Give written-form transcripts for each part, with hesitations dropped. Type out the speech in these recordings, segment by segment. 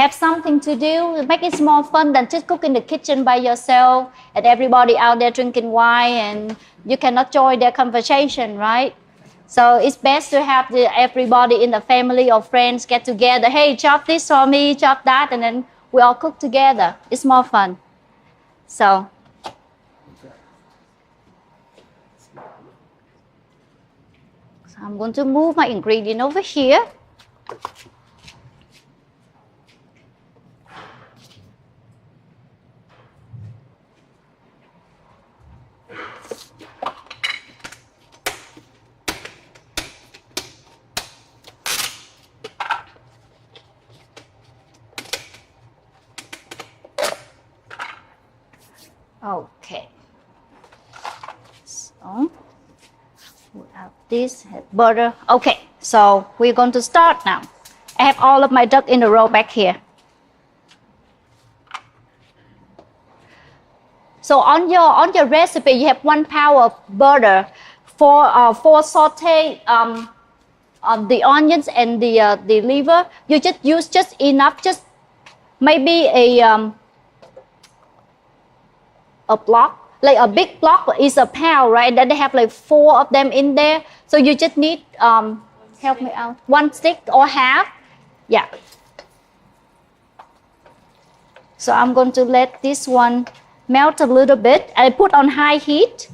have something to do. Make it more fun than just cook in the kitchen by yourself and everybody out there drinking wine and you cannot join their conversation, right? So it's best to have everybody in the family or friends get together. Hey, chop this for me, chop that, and then we all cook together. It's more fun. So I'm going to move my ingredient over here. Okay, so put out this butter. Okay, so we're going to start now. I have all of my duck in a row back here. So on your recipe, you have 1 pound of butter for saute the onions and the liver. You just use just enough, just maybe a block, like a big block is a pound, right? Then they have like 4 of them in there. So you just need, help me out, 1 stick or half. Yeah. So I'm going to let this one melt a little bit. I put on high heat.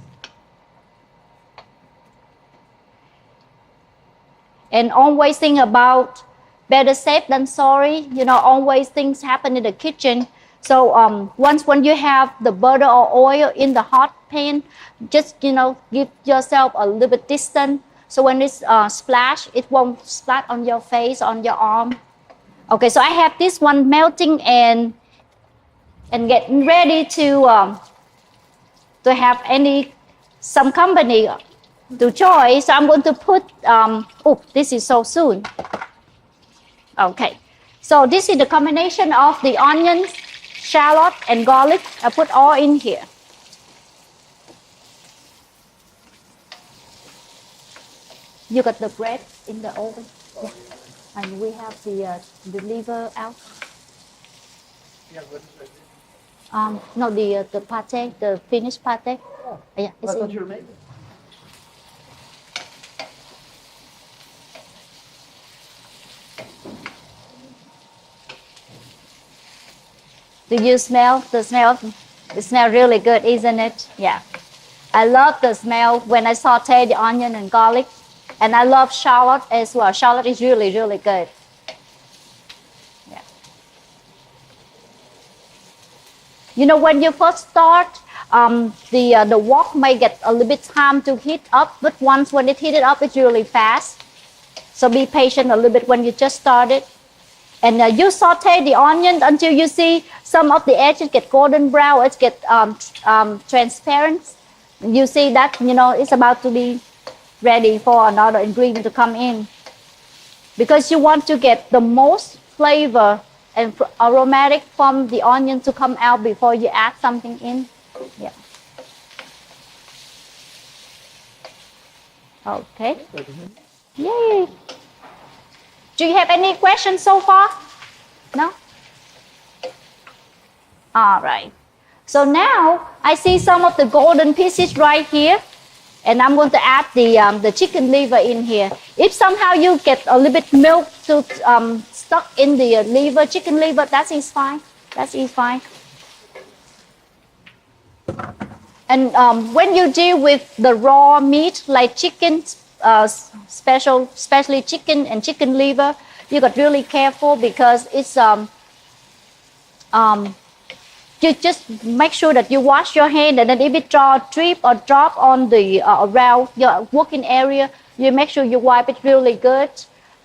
And always think about better safe than sorry. You know, always things happen in the kitchen. So when you have the butter or oil in the hot pan, just, you know, give yourself a little bit distance. So when it's splash, it won't splash on your face, on your arm. Okay, so I have this one melting and getting ready to have some company to join. So I'm going to put, this is so soon. Okay, so this is the combination of the onions, shallot and garlic. I put all in here. You got the bread in the oven? Yeah. And we have the liver out. Yeah, what is it? No, the pate, the finished pate. Oh, yeah, I thought you were making. Do you smell the smell? It smells really good, isn't it? Yeah. I love the smell when I saute the onion and garlic. And I love shallot as well. Shallot is really, really good. Yeah. You know, when you first start, the wok may get a little bit time to heat up, but when it heated up, it's really fast. So be patient a little bit when you just started. And you saute the onion until you see some of the edges get golden brown, it get transparent. You see that, you know, it's about to be ready for another ingredient to come in. Because you want to get the most flavor and aromatic from the onion to come out before you add something in. Yeah. Okay. Yay. Do you have any questions so far? No? All right. So now I see some of the golden pieces right here. And I'm going to add the chicken liver in here. If somehow you get a little bit milk to stuck in the liver, chicken liver, that is fine. That is fine. And when you deal with the raw meat like chicken, especially chicken and chicken liver, you got really careful because it's you just make sure that you wash your hand, and then if it drip or drop on the around your working area, you make sure you wipe it really good.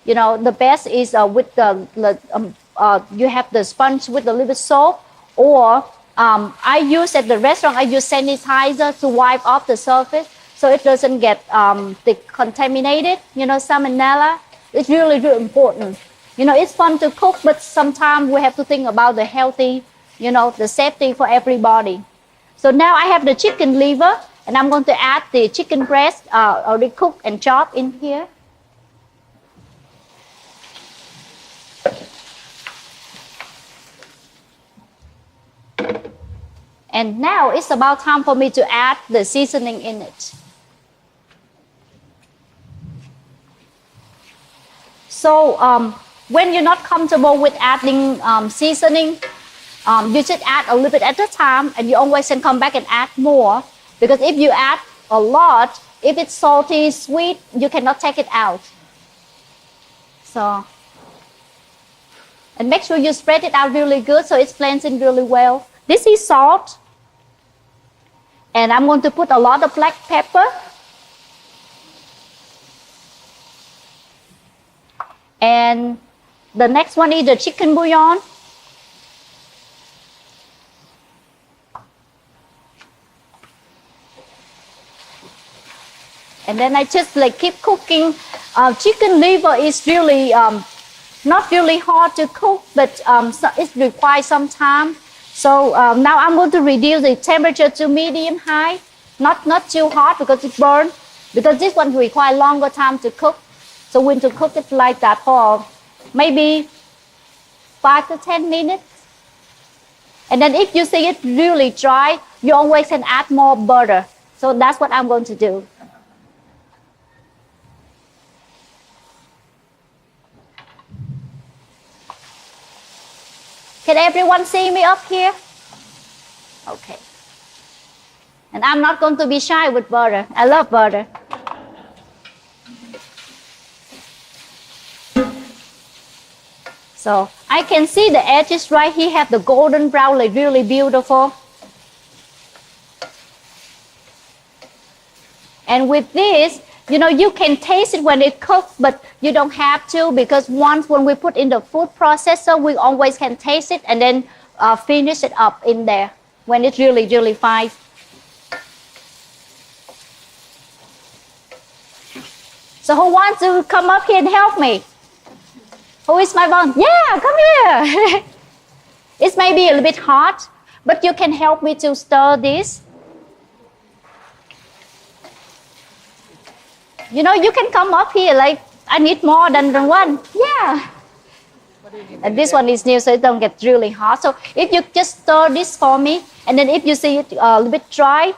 You know, the best is with you have the sponge with a little bit soap, or I use at the restaurant, I use sanitizer to wipe off the surface so it doesn't get contaminated, you know, salmonella. It's really, really important. You know, it's fun to cook, but sometimes we have to think about the healthy, you know, the safety for everybody. So now I have the chicken liver, and I'm going to add the chicken breast already cooked and chopped in here. And now it's about time for me to add the seasoning in it. So when you're not comfortable with adding seasoning, you should add a little bit at a time, and you always can come back and add more. Because if you add a lot, if it's salty, sweet, you cannot take it out. So, and make sure you spread it out really good so it blends in really well. This is salt. And I'm going to put a lot of black pepper. And the next one is the chicken bouillon. And then I just like keep cooking. Chicken liver is really not really hard to cook, but so it requires some time. So now I'm going to reduce the temperature to medium high, not too hot because it burns. Because this one requires longer time to cook. So we need to cook it like that for maybe 5 to 10 minutes. And then if you see it really dry, you always can add more butter. So that's what I'm going to do. Can everyone see me up here? Okay. And I'm not going to be shy with butter. I love butter. So I can see the edges right here have the golden brown, like really beautiful. And with this, you know, you can taste it when it cooks, but you don't have to, because once when we put in the food processor, we always can taste it and then finish it up in there when it's really, really fine. So who wants to come up here and help me? Who is my boss? Yeah, come here. It may be a little bit hot, but you can help me to stir this. You know, you can come up here, like, I need more than one. Yeah. And this one is new, so it don't get really hot. So if you just stir this for me, and then if you see it a little bit dry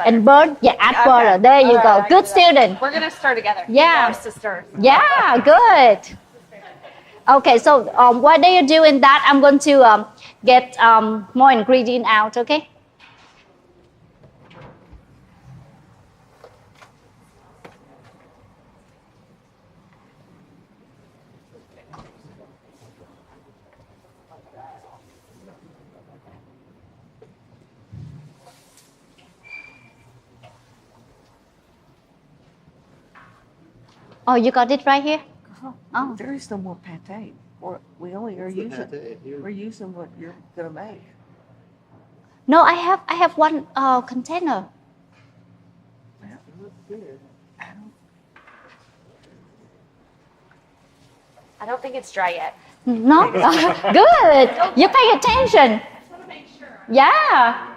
and burn, yeah, add butter. There you go. Good student. We're going to stir together. Yeah. You to stir. Yeah, good. Okay, so while they are doing that, I'm going to get more ingredient out, okay? Oh, you got it right here? Oh. There is no more pate. We only are using what you're gonna make. No, I have one container. I don't think it's dry yet. No? Good. You pay attention. I just want to make sure. Yeah.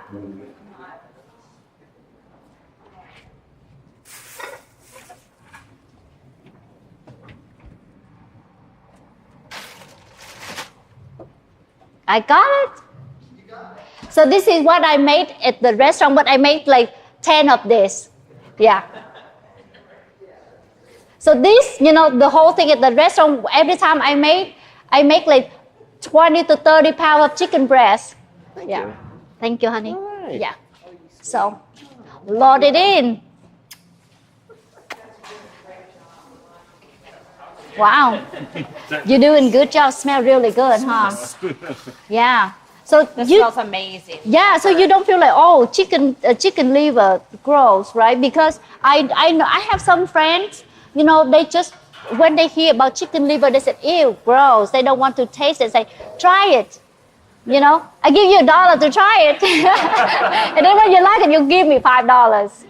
I got it. So this is what I made at the restaurant, but I made like 10 of this. Yeah. So this, you know, the whole thing at the restaurant, every time I make like 20 to 30 pounds of chicken breast. Thank Yeah. you. Thank you, honey. Right. Yeah. So load it in. Wow. You're doing good job. Smell really good, huh? Yeah. So This smells amazing. yeah, so you don't feel like, oh, chicken liver gross, right? Because I know I have some friends, you know, they just, when they hear about chicken liver, they say, ew, gross. They don't want to taste it. Say, try it. You know, I give you $1 to try it. And then when you like it, you give me $5.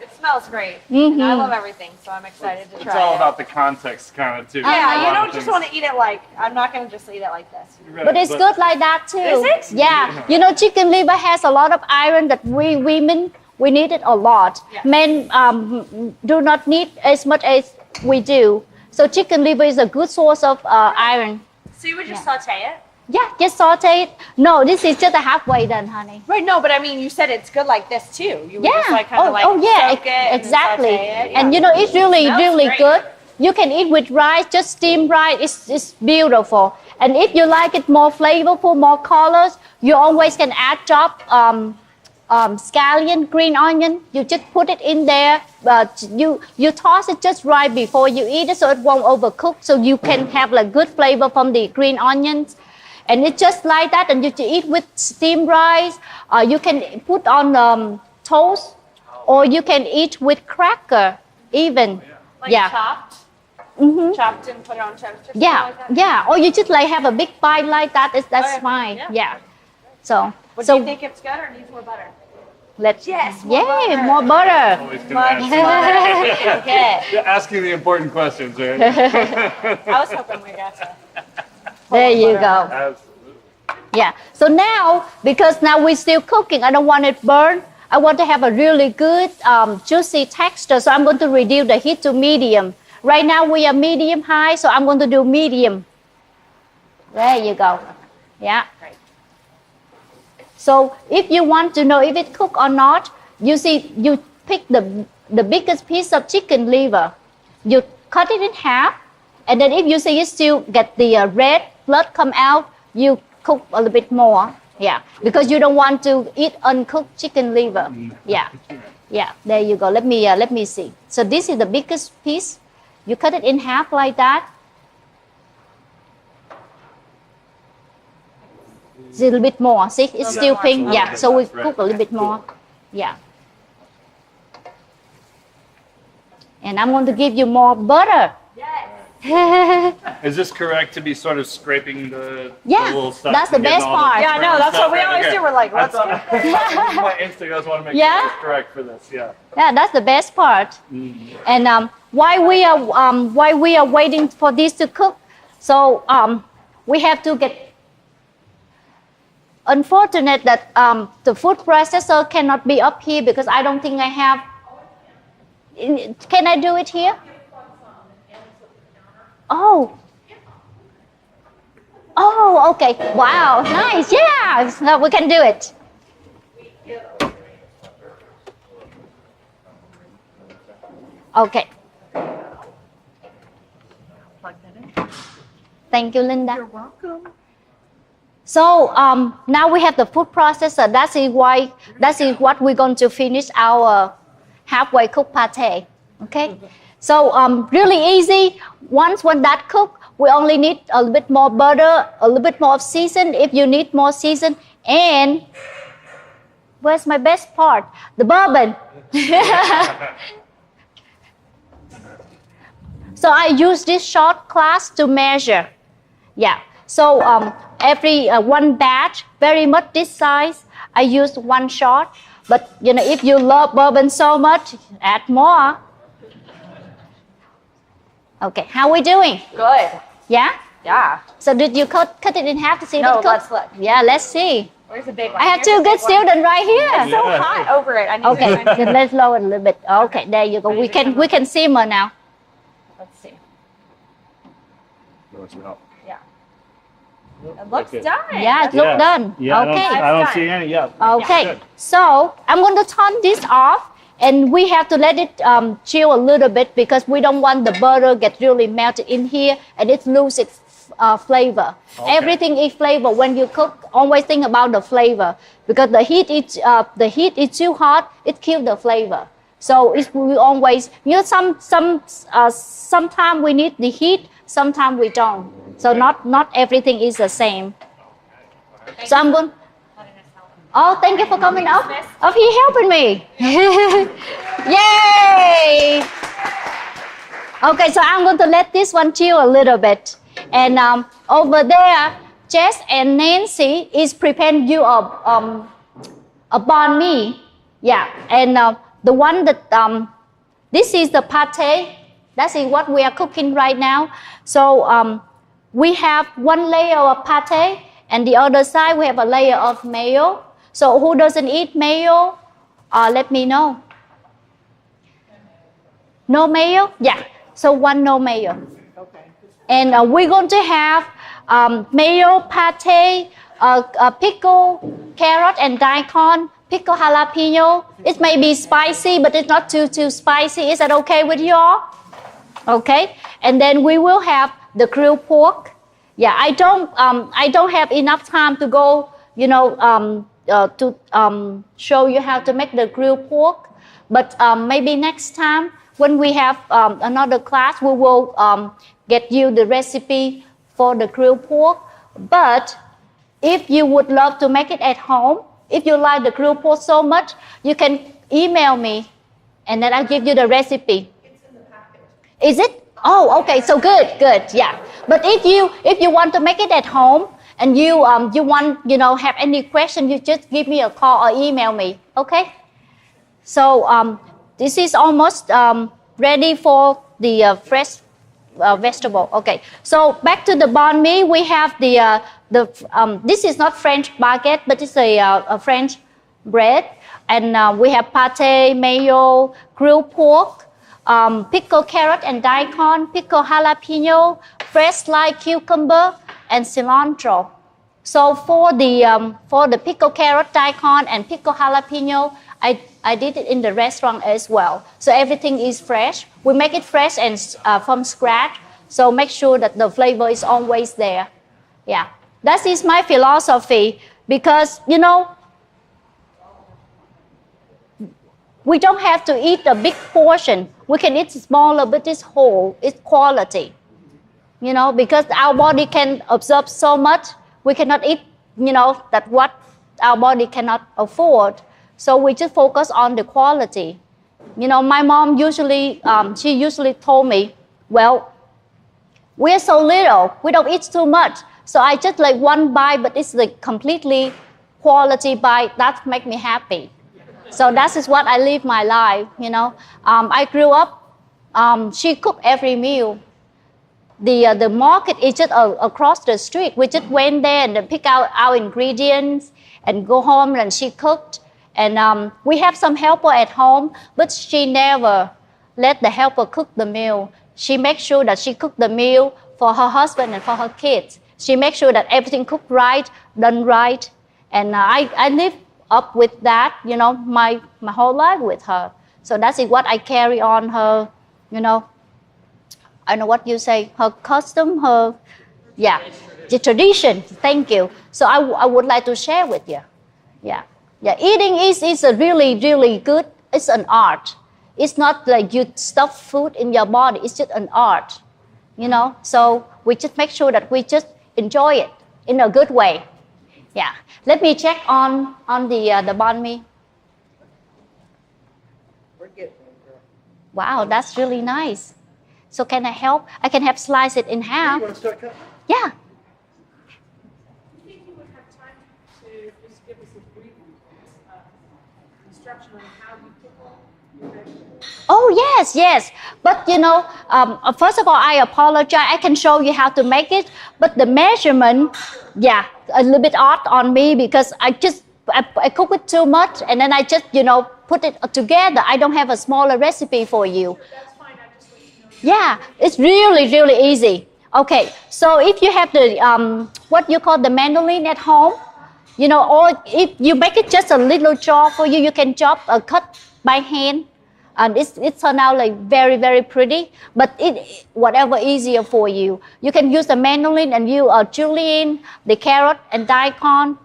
It smells great. Mm-hmm. And I love everything, so I'm excited to try It's all it. about the context, kind of, too. Yeah, A you lot don't of just things- want to eat it like, I'm not going to just eat it like this. Right, But it's good like that too. Is it? Yeah. You know, chicken liver has a lot of iron that we women, we need it a lot. Yeah. Men do not need as much as we do. So chicken liver is a good source of iron. So you would just saute it? Yeah, just saute it. No, this is just a halfway done, honey. Right, no, but I mean, you said it's good like this too. You would Yeah. just like kind of like yeah. soak it and Exactly. then saute it. And Yeah. you know, it's really, Smells really great. good. You can eat with rice, just steamed rice. It's beautiful. And if you like it more flavorful, more colors, you always can add chopped scallion, green onion. You just put it in there. You toss it just right before you eat it, so it won't overcook. So you can have like good flavor from the green onions. And it's just like that. And you can eat with steamed rice. You can put on toast, or you can eat with cracker even. Like Yeah. chopped. Chopped and put it on toast. Or Yeah, something like that? yeah. Or you just like have a big bite like that. That's Okay, fine. yeah. Yeah. So, What so do you think it's good or needs more butter? let's. Yes, more Yay, butter. more butter. Always gonna ask Okay. You're asking the important questions, right? I was hoping we got to. There you go. Absolutely. Yeah. So now, because now we're still cooking, I don't want it burned. I want to have a really good juicy texture. So I'm going to reduce the heat to medium. Right now we are medium high, so I'm going to do medium. There you go. Yeah. Great. So if you want to know if it cooked or not, you see, you pick the biggest piece of chicken liver. You cut it in half, and then if you see it still get the red blood come out, you cook a little bit more. Yeah, because you don't want to eat uncooked chicken liver. Yeah, yeah. There you go. Let me see. So this is the biggest piece. You cut it in half like that. It's a little bit more. See, it's still pink. Yeah, so we cook a little bit more. Yeah. And I'm going to give you more butter. Yes. Is this correct to be sort of scraping the Yeah, little stuff? that's the and getting best all the part. Yeah, I know. That's what we stuff? always Okay. do. We're like, let's That's get my instinct. I just want to make Yeah? sure it's correct for this. Yeah. Yeah, that's the best part. And while we are waiting for this to cook, so we have to get. Unfortunate that the food processor cannot be up here because I don't think I have. Can I do it here? Oh. Oh, okay. Wow, nice. Yeah, so we can do it. Okay. Plug that in. Thank you, Linda. You're welcome. So now we have the food processor. That is what we're going to finish our halfway cooked pate. Okay. So really easy. Once when that cooked, we only need a little bit more butter, a little bit more of season if you need more season. And where's my best part? The bourbon. So I use this short glass to measure. Yeah. So every one batch, very much this size, I use one shot. But you know, if you love bourbon so much, add more. Okay, how we doing? good. Yeah. Yeah. So did you cut it in half to see if No, it cooked? let's look. Yeah, let's see. Where's the big one? I have Here's two the good big one. students right here. It's so hot over it. I need Okay, to. then let's lower it a little bit. Okay, there you go. We can simmer now. Let's see. No, it's not. Yeah. It looks Okay. done. Yeah, it looks done. Yeah, Okay. I don't It's see done. any. Yeah. Okay, Good. so I'm going to turn this off, and we have to let it chill a little bit because we don't want the butter get really melted in here and it lose its flavor. Okay. Everything is flavor. When you cook, always think about the flavor because the heat is too hot. It kills the flavor. So we always, you know, sometimes we need the heat, sometimes we don't. So not everything is the same. So I'm going. Oh, thank you for coming up. Oh, he helping me. Yay! Okay, so I'm going to let this one chill a little bit. And over there, Jess and Nancy is preparing you a banh mi. Yeah, and the one that, this is the pate. That is what we are cooking right now. So we have one layer of pate, and the other side we have a layer of mayo. So who doesn't eat mayo? Let me know. No mayo? Yeah. So one no mayo. Okay. And we're going to have mayo, pate, pickle, carrot and daikon, pickle jalapeno. It may be spicy, but it's not too spicy. Is that okay with you all? Okay. And then we will have the grilled pork. Yeah, I don't have enough time to go, to show you how to make the grilled pork. But maybe next time when we have another class, we will get you the recipe for the grilled pork. But if you would love to make it at home, if you like the grilled pork so much, you can email me and then I'll give you the recipe. It's in the packet. Is it? Oh, okay. So good, yeah. But if you want to make it at home and you want have any question, you just give me a call or email me. Okay. So this is almost ready for the fresh vegetable. Okay. So back to the banh mi, we have this is not French baguette, but it's a French bread, and we have pate, mayo, grilled pork, pickled carrot and daikon, pickled jalapeno, fresh sliced cucumber, and cilantro. So for the pickled carrot, daikon, and pickled jalapeno, I did it in the restaurant as well. So everything is fresh. We make it fresh and from scratch. So make sure that the flavor is always there. Yeah, that is my philosophy because we don't have to eat a big portion. We can eat smaller, but it's whole, it's quality. Because our body can absorb so much, we cannot eat, that what our body cannot afford. So we just focus on the quality. My mom usually told me, well, we're so little, we don't eat too much. So I just like one bite, but it's like completely quality bite. That makes me happy. So that is what I live my life, I grew up, she cooked every meal. The market is just across the street. We just went there and pick out our ingredients and go home and she cooked. And we have some helper at home, but she never let the helper cook the meal. She makes sure that she cooked the meal for her husband and for her kids. She makes sure that everything cooked right, done right. And I live up with that, my whole life with her. So that's what I carry on her, I know what you say, her custom, the tradition. Thank you. So I would like to share with you. Yeah, eating is a really, really good, it's an art. It's not like you stuff food in your body, it's just an art, So we just make sure that we just enjoy it in a good way. Yeah, let me check on the banh mi. Wow, that's really nice. So can I help? I can have slice it in half. You want to start cutting? Yeah. Do you think you would have time to just give us a brief instruction on how you pickle your vegetables? Oh, yes. But, first of all, I apologize. I can show you how to make it. But the measurement, a little bit odd on me because I cook it too much. And then I just, put it together. I don't have a smaller recipe for you. That's fine. I just want to know. Yeah, it's really, really easy. Okay, so if you have the, what you call the mandolin at home, or if you make it just a little jar for you, you can cut by hand. And it's turned out like very, very pretty, but whatever easier for you. You can use the mandolin and you julienne, the carrot and daikon,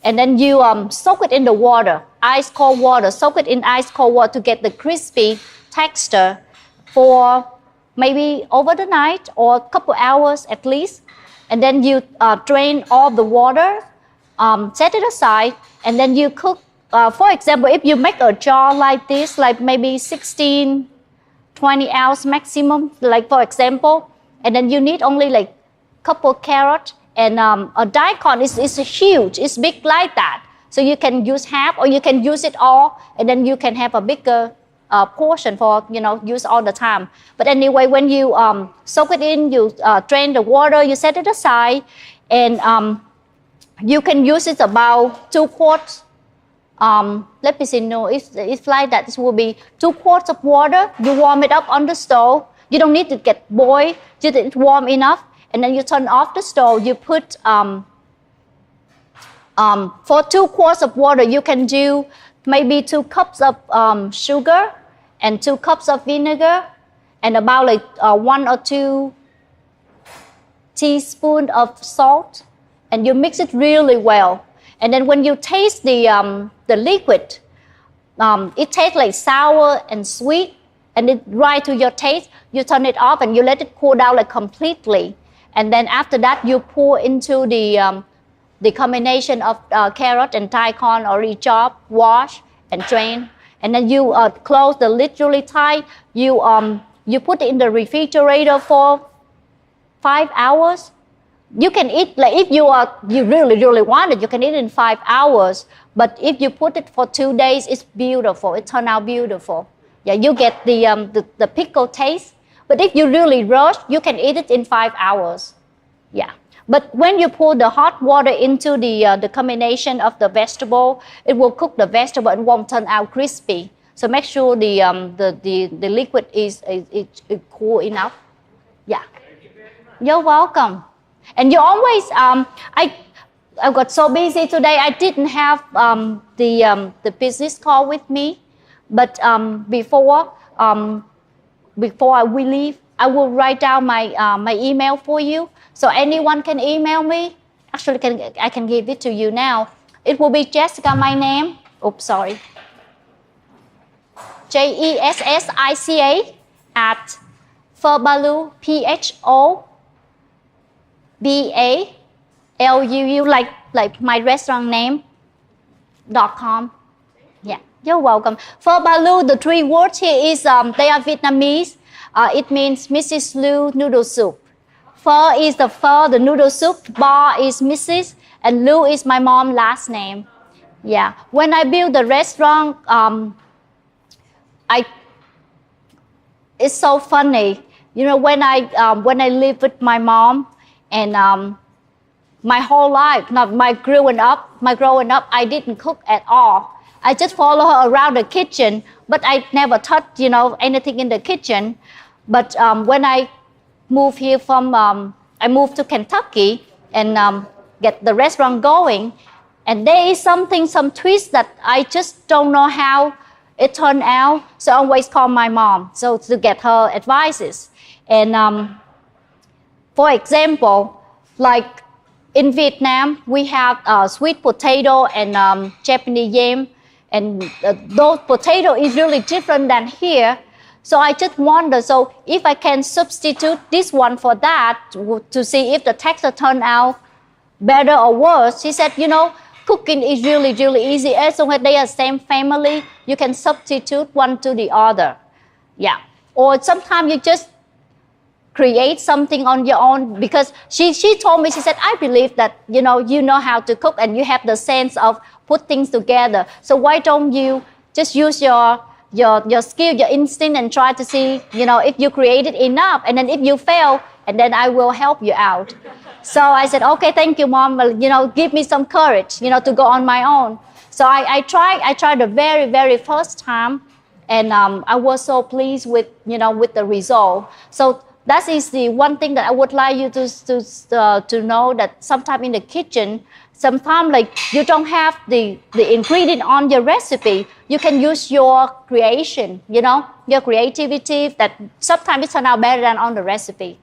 and then you soak it in the water, ice cold water, soak it in ice cold water to get the crispy texture for maybe over the night or a couple hours at least. And then you drain all the water, set it aside, and then you cook. For example, if you make a jar like this, like maybe 16, 20 ounce maximum, like for example, and then you need only like couple carrot and a daikon is huge, it's big like that. So you can use half or you can use it all, and then you can have a bigger portion for, use all the time. But anyway, when you soak it in, you drain the water, you set it aside, and you can use it about 2 quarts. Let me see, no, if like that, this will be 2 quarts of water. You warm it up on the stove. You don't need to get boiled, just it's warm enough. and then you turn off the stove. You put, for 2 quarts of water, you can do maybe 2 cups of sugar and 2 cups of vinegar and about like 1 or 2 teaspoons of salt, and you mix it really well. And then when you taste the liquid, it tastes like sour and sweet, and it right to your taste. You turn it off and you let it cool down like completely. And then after that, you pour into the combination of carrot and Thai corn already chopped, wash and drain. And then you close the lid really tight. You put it in the refrigerator for 5 hours. You can eat, like if you really want it, you can eat it in 5 hours. But if you put it for 2 days, it's beautiful. It turns out beautiful. Yeah, you get the pickle taste. But if you really rush, you can eat it in 5 hours. Yeah. But when you pour the hot water into the combination of the vegetable, it will cook the vegetable and won't turn out crispy. So make sure the liquid is cool enough. Yeah. You're welcome. And you always, I got so busy today, I didn't have the business call with me. But before we leave, I will write down my email for you. So anyone can email me. Actually, I can give it to you now. It will be Jessica, my name. Oops, sorry. JESSICA at Phobaloo, PHOBALUU, like my restaurant name, .com. Yeah, you're welcome. Phobaloo, the 3 words here is, they are Vietnamese. It means Mrs. Lu noodle soup. Pho is the pho, the noodle soup. Ba is Mrs. And Lu is my mom's last name. Yeah. When I built the restaurant, it's so funny. You know, when I lived with my mom, and my whole life, my growing up, I didn't cook at all. I just follow her around the kitchen, but I never touched, anything in the kitchen. But when I moved here I moved to Kentucky and get the restaurant going, and there is some twist that I just don't know how it turned out. So I always call my mom to get her advices. And for example, like in Vietnam, we have sweet potato and Japanese yam, and those potato is really different than here. So I just wonder, so if I can substitute this one for that to see if the texture turn out better or worse. She said, cooking is really, really easy. As long as they are same family, you can substitute one to the other. Yeah. Or sometimes you just create something on your own, because she told me, she said, I believe that, you know how to cook and you have the sense of put things together. So why don't you just use your skill, your instinct, and try to see, if you created enough, and then if you fail, and then I will help you out. So I said, okay, thank you, Mom. Well, give me some courage, to go on my own. So I tried the very, very first time, and I was so pleased with the result. So that is the one thing that I would like you to know, that sometimes in the kitchen, sometimes like you don't have the ingredient on your recipe. You can use your creation, your creativity, that sometimes it turns out better than on the recipe.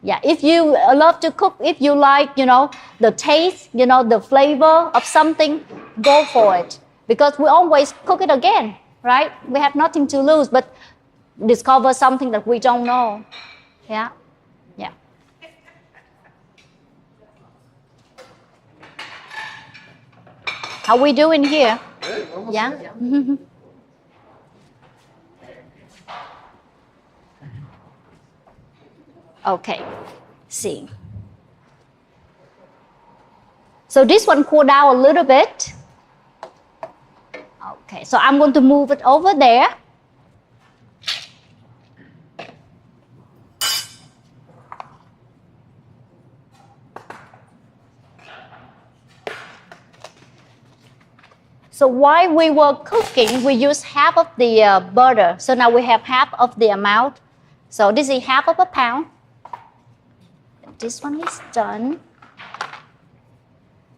Yeah, if you love to cook, if you like, the taste, the flavor of something, go for it. Because we always cook it again, right? We have nothing to lose, but discover something that we don't know. Yeah, yeah. How we doing here? Yeah. Okay. See. So this one cooled down a little bit. Okay. So I'm going to move it over there. So while we were cooking, we used half of the butter. So now we have half of the amount. So this is half of a pound. This one is done.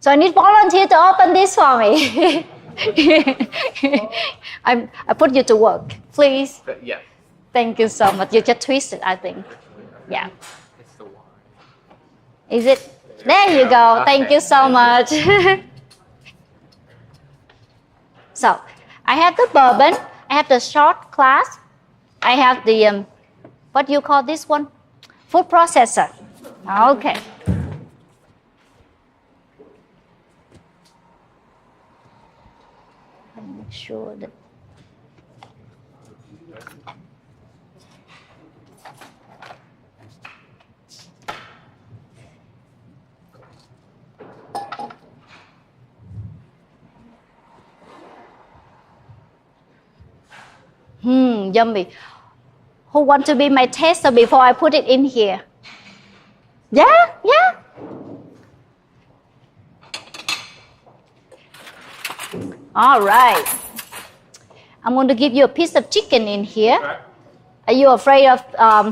So I need volunteer to open this for me. I put you to work, please. Yeah. Thank you so much. You just twist it, I think. Yeah. It's the wine. Is it? There you go. Thank you so much. So, I have the bourbon. I have the short glass. I have the, what do you call this one? Food processor. Okay. Make sure that. Yummy. Who want to be my taster before I put it in here? Yeah, yeah. All right. I'm going to give you a piece of chicken in here. Okay. Are you afraid of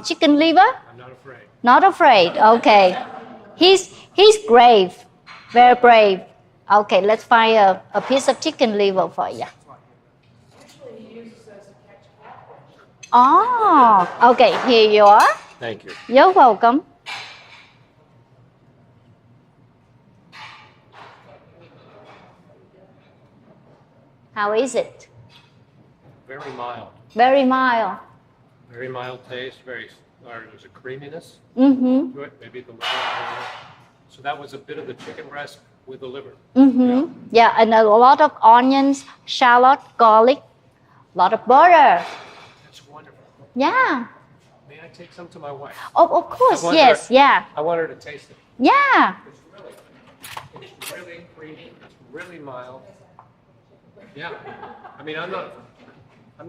chicken liver? I'm not afraid. Not afraid. Okay. He's brave. Very brave. Okay, let's find a piece of chicken liver for you. Oh, okay. Here you are. Thank you. You're welcome. How is it? Very mild. Very mild. Very mild taste. There's a creaminess Mm-hmm. to it. Maybe the liver. So that was a bit of the chicken breast with the liver. Mm-hmm. Yeah, and a lot of onions, shallot, garlic, a lot of butter. That's wonderful. Yeah. May I take some to my wife? Oh, of course. I want Yes. her- Yeah. I want her to taste it. Yeah. It's really creamy. It's really mild. Yeah. I mean, I'm not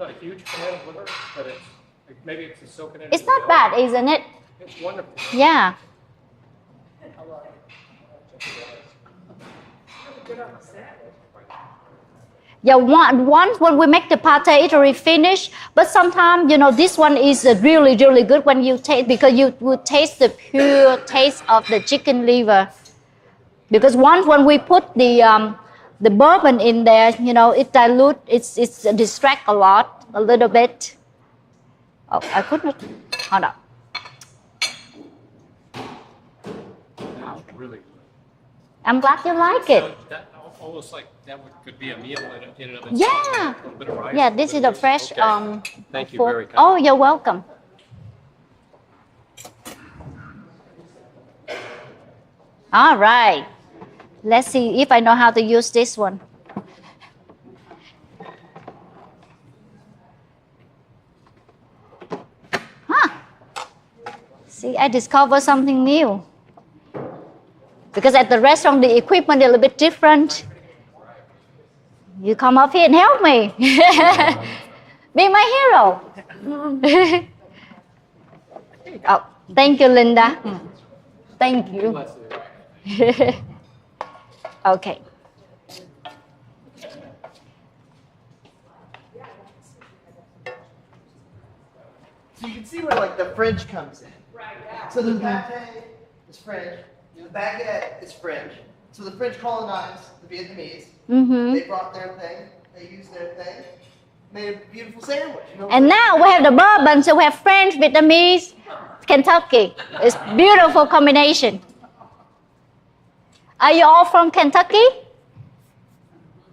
a huge fan of liver, but maybe it's the soaking in. It's not bad, isn't it? It's wonderful. Yeah. Yeah, once when we make the pate, it already finished. But sometimes, this one is really, really good when you taste, because you will taste the pure taste of the chicken liver. Because once when we put the bourbon in there, it dilute, it's distract a little bit. Oh, I couldn't. Hold on. It's really good. I'm glad you like it. That almost like that could be a meal in and of itself. Yeah. A little bit of rice, Yeah, a this is little a bit of fresh. Okay. Thank you food. very kind. Oh, you're welcome. All right. Let's see if I know how to use this one. Huh. See, I discovered something new. Because at the restaurant, the equipment is a little bit different. You come up here and help me. Be my hero. Oh, thank you, Linda. Thank you. Okay. So you can see where like the French comes in. So the pate is French, the baguette is French. So the French colonized the Vietnamese. Mm-hmm. They brought their thing, they used their thing, made a beautiful sandwich. And now we have the bourbon, so we have French, Vietnamese, Kentucky. It's beautiful combination. Are you all from Kentucky?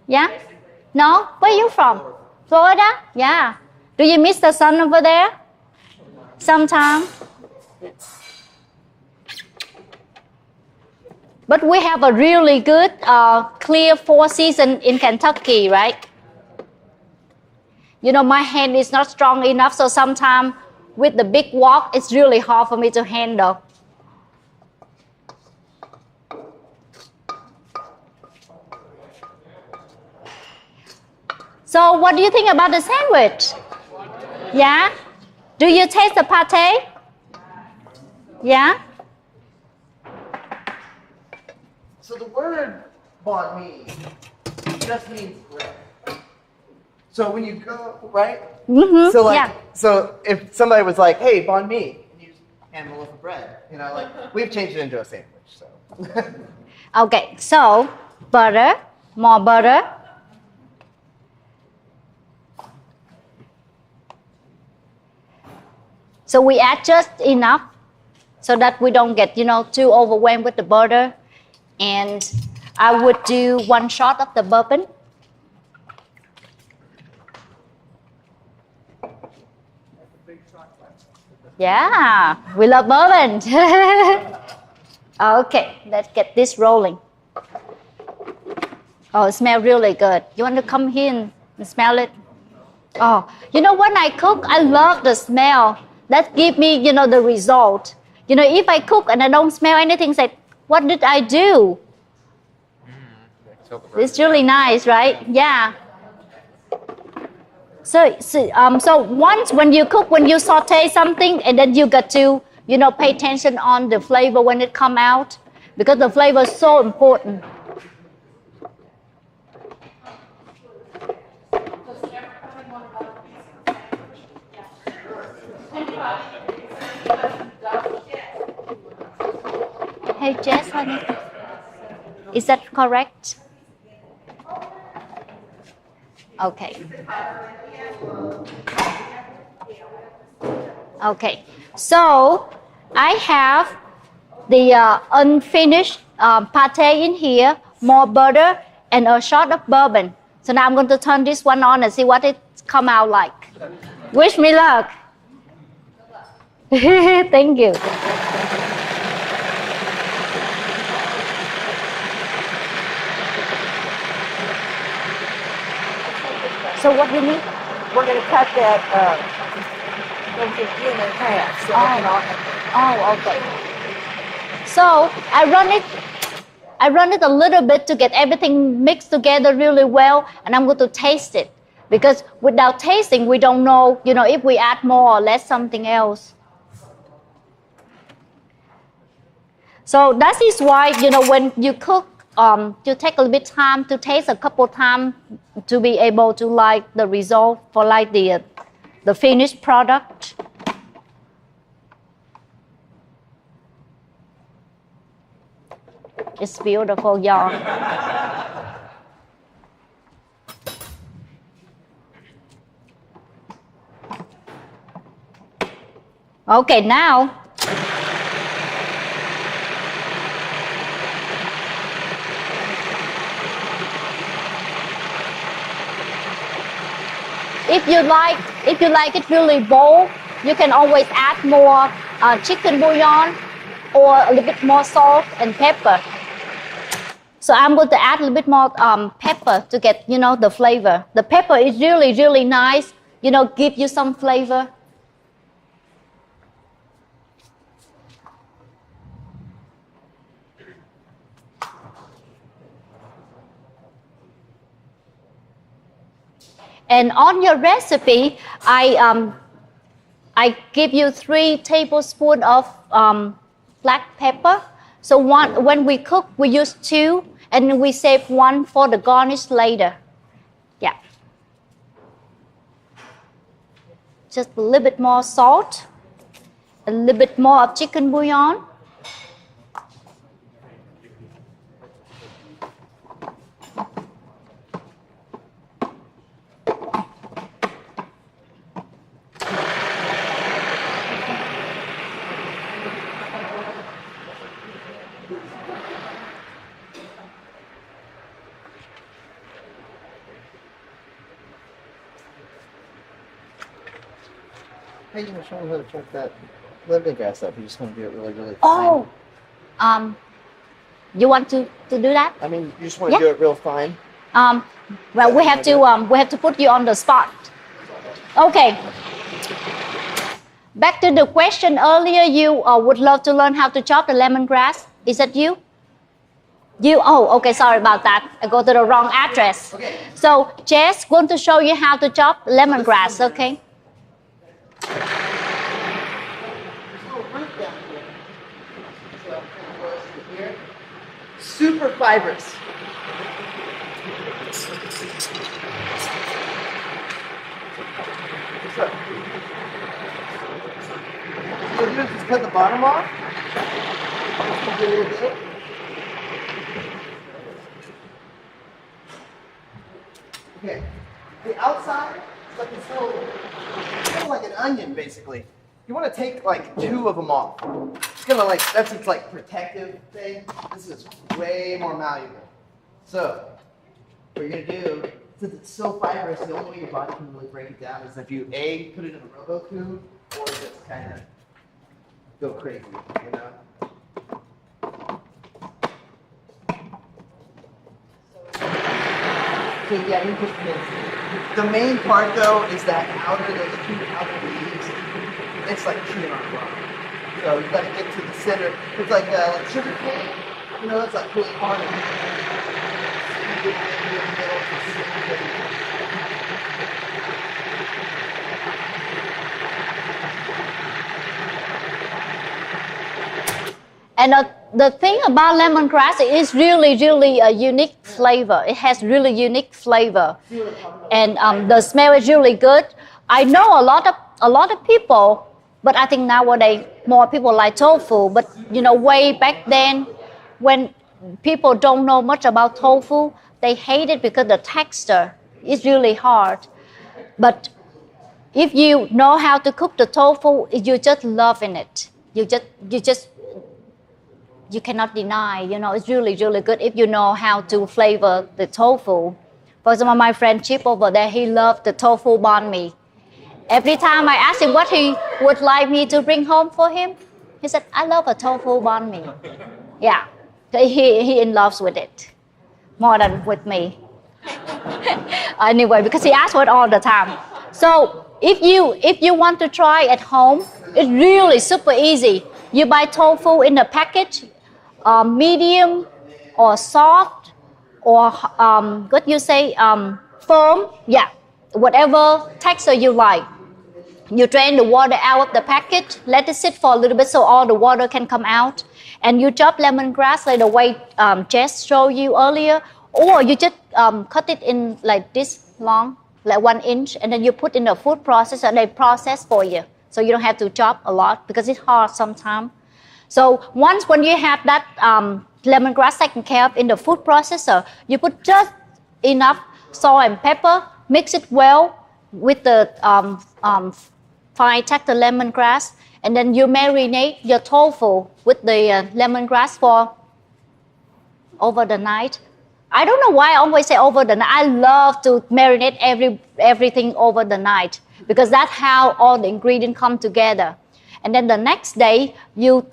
Yeah? No? Where are you from? Florida? Yeah. Do you miss the sun over there? Sometime? But we have a really good, clear 4 seasons in Kentucky, right? My hand is not strong enough, so sometimes with the big wok, it's really hard for me to handle. So what do you think about the sandwich? Yeah? Do you taste the pate? Yeah? So the word banh mi just means bread. So when you go, right? Mm-hmm. So like, yeah. so if somebody was like, hey, banh mi, and you just hand them a loaf of bread, You know, like we've changed it into a sandwich. So. Okay, so butter, more butter. So we add just enough so that we don't get, too overwhelmed with the butter. And I would do 1 shot of the bourbon. Yeah, we love bourbon. Okay, let's get this rolling. Oh, it smells really good. You want to come here and smell it? Oh, when I cook, I love the smell. That gives me, the result. If I cook and I don't smell anything, say, what did I do? It's really nice, right? Yeah. So once when you cook, when you saute something, and then you got to, pay attention on the flavor when it come out, because the flavor is so important. Hey, Jess, honey, is that correct? Okay. Okay. So I have the unfinished pate in here, more butter, and a shot of bourbon. So now I'm going to turn this one on and see what it come out like. Wish me luck. Thank you. So what do you need? We're going to cut that in half. So Okay. So I run it a little bit to get everything mixed together really well, and I'm going to taste it, because without tasting, we don't know, if we add more or less something else. So that is why, when you cook, you take a little bit time to taste a couple times to be able to like the result for like the finished product. It's beautiful, y'all. Okay, now if you like it really bold, you can always add more chicken bouillon or a little bit more salt and pepper. So I'm going to add a little bit more pepper to get, the flavor. The pepper is really, really nice, give you some flavor. And on your recipe, I give you 3 tablespoons of black pepper. So when we cook, we use 2, and we save 1 for the garnish later. Yeah. Just a little bit more salt, a little bit more of chicken bouillon. Hey, you want to show me how to chop that lemongrass up? You just want to do it really, really Oh, fine. You want to do that? I mean, you just want to do it real fine? Well, we have to put you on the spot. Okay. Back to the question earlier, you would love to learn how to chop the lemongrass. Is that you? Oh, okay, sorry about that. I go to the wrong address. Okay. So, Jess going to show you how to chop lemongrass, okay? There's a little root down here. So it kind of goes through here. Super fibrous. So, what we'll do is just cut the bottom off. Give you a little bit. Okay. The outside is like this little, kind of like an onion, basically. You want to take like 2 of them off. It's gonna like, that's its like protective thing. This is way more malleable. So, what you're gonna do, since it's so fibrous, the only way your body can really break it down is if you A, put it in a Roboku, or just kind of go crazy, you know? So yeah, you just miss. The main part though is that those 2 outer leaves. It's like chewing on a rock. So you gotta get to the center. It's like sugar cane. You know, that's like really hard. And the thing about lemongrass is really a unique flavor. It has really unique flavor, and the smell is really good. I know a lot of people, but I think nowadays more people like tofu. But you know, way back then, when people don't know much about tofu, they hate it because the texture is really hard. But if you know how to cook the tofu, you just loving it. You cannot deny, you know, it's really good if you know how to flavor the tofu. For example, my friend Chip over there, he loved the tofu banh mi. Every time I ask him what he would like me to bring home for him, he said, I love a tofu banh mi. Yeah, he in love with it more than with me. Anyway, because he asks for it all the time. So if you want to try at home, it's really super easy. You buy tofu in a package, medium or soft or what you say, firm, yeah, whatever texture you like. You drain the water out of the package, let it sit for a little bit so all the water can come out, and you chop lemongrass like the way Jess showed you earlier, or you just cut it in like this long, like 1 inch, and then you put in the food processor and they process for you, so you don't have to chop a lot because it's hard sometimes. So when you have that lemongrass taken care of in the food processor, you put just enough salt and pepper, mix it well with the fine tactile lemongrass, and then you marinate your tofu with the lemongrass for over the night. I don't know why I always say over the night. I love to marinate everything over the night because that's how all the ingredients come together. And then the next day, you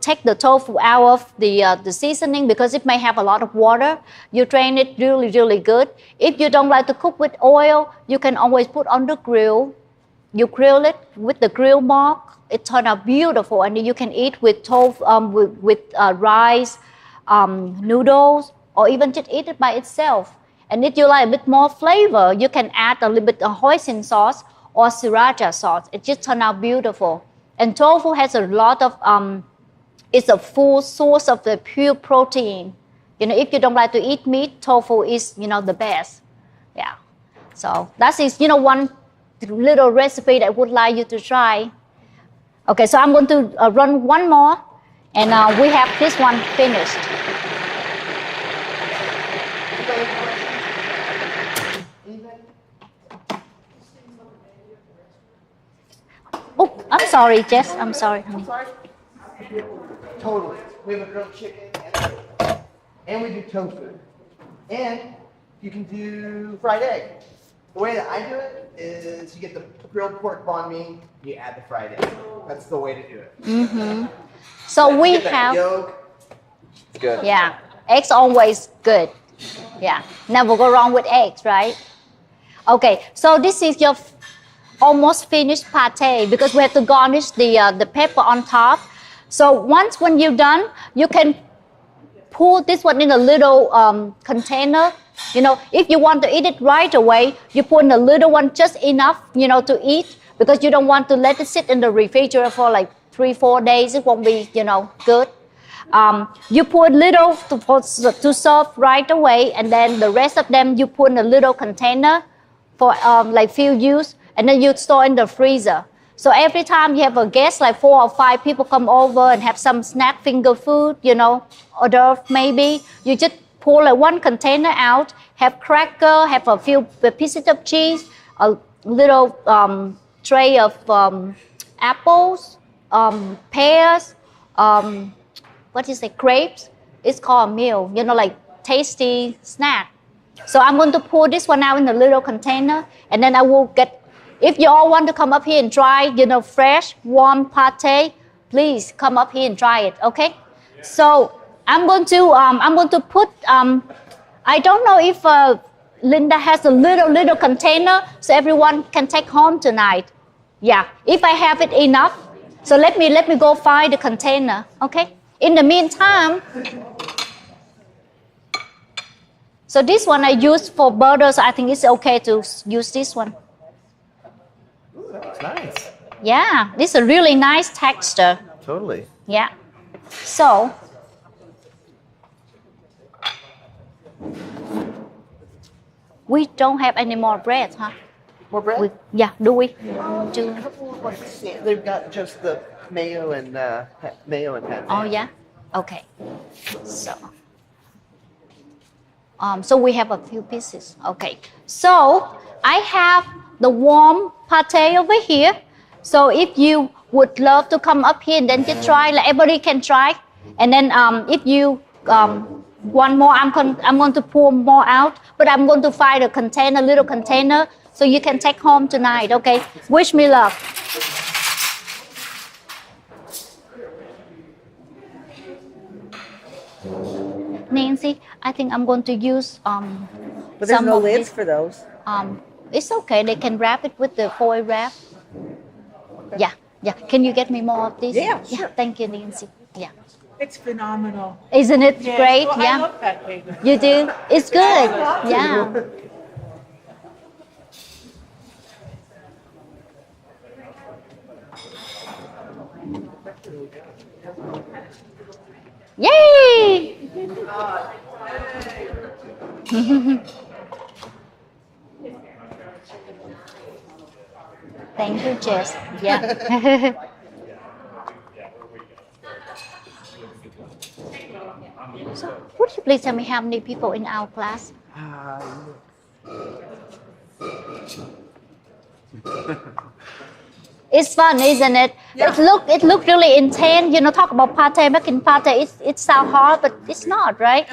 take the tofu out of the seasoning because it may have a lot of water. You drain it really good. If you don't like to cook with oil, you can always put on the grill. You grill it with the grill Mach. It turns out beautiful, and you can eat with tofu, with rice, noodles, or even just eat it by itself. And if you like a bit more flavor, you can add a little bit of hoisin sauce or sriracha sauce. It just turns out beautiful. And tofu has a lot of, it's a full source of the pure protein. You know, if you don't like to eat meat, tofu is, you know, the best. Yeah. So that is, you know, one little recipe that I would like you to try. Okay, so I'm going to run one more, and we have this one finished. Oh, I'm sorry, Jess. I'm sorry, honey. Totally. We have a grilled chicken and we do tofu. And you can do fried egg. The way that I do it is you get the grilled pork banh mi, you add the fried egg. That's the way to do it. Mm-hmm. So we have, yolk. It's good. yeah, eggs always good. Yeah, never go wrong with eggs, right? Okay, so this is your almost finished pate because we have to garnish the pepper on top. So when you're done, you can pour this one in a little container. You know, if you want to eat it right away, you put in a little one just enough, you know, to eat because you don't want to let it sit in the refrigerator for like 3-4 days. It won't be, you know, good. You put little to serve right away, and then the rest of them you put in a little container for like few use. And then you store in the freezer. So every time you have a guest, like 4 or 5 people come over and have some snack finger food, hors d'oeuvre maybe, you just pull like one container out, have cracker, have a few pieces of cheese, a little tray of apples, pears, what is it, grapes. It's called a meal, like tasty snack. So I'm going to pour this one out in a little container, and then I will get, if you all want to come up here and try, fresh, warm pate, please come up here and try it, okay? So I'm going to put, I don't know if Linda has a little container so everyone can take home tonight. Yeah, if I have it enough. So let me go find the container, okay? In the meantime, so this one I use for butter, so I think it's okay to use this one. Ooh, that looks nice. Yeah, this is a really nice texture. Totally. Yeah. So, we don't have any more bread, huh? More bread? Do we? A couple of, they've got just the mayo and pate. Oh, yeah? Okay. So, so we have a few pieces. Okay. So, I have the warm pate over here. So, if you would love to come up here and then just try, like everybody can try. And then if you want more, I'm going to pour more out. But I'm going to find a container, little container, so you can take home tonight, okay? Wish me luck. Nancy, I think I'm going to use But there's some no of lids this. for those. It's okay. They can wrap it with the foil wrap. Yeah. Can you get me more of this? Yeah, sure. Thank you, Nancy. Yeah. It's phenomenal. Isn't it Yes. great? Well, I Yeah. love that paper. You do? It's good. Yeah. Yay! Thank you, Jess. Yeah. So, would you please tell me how many people in our class? It's fun, isn't it? Yeah. It look really intense. Talk about pate, making pate. It sounds hard, but it's not, right?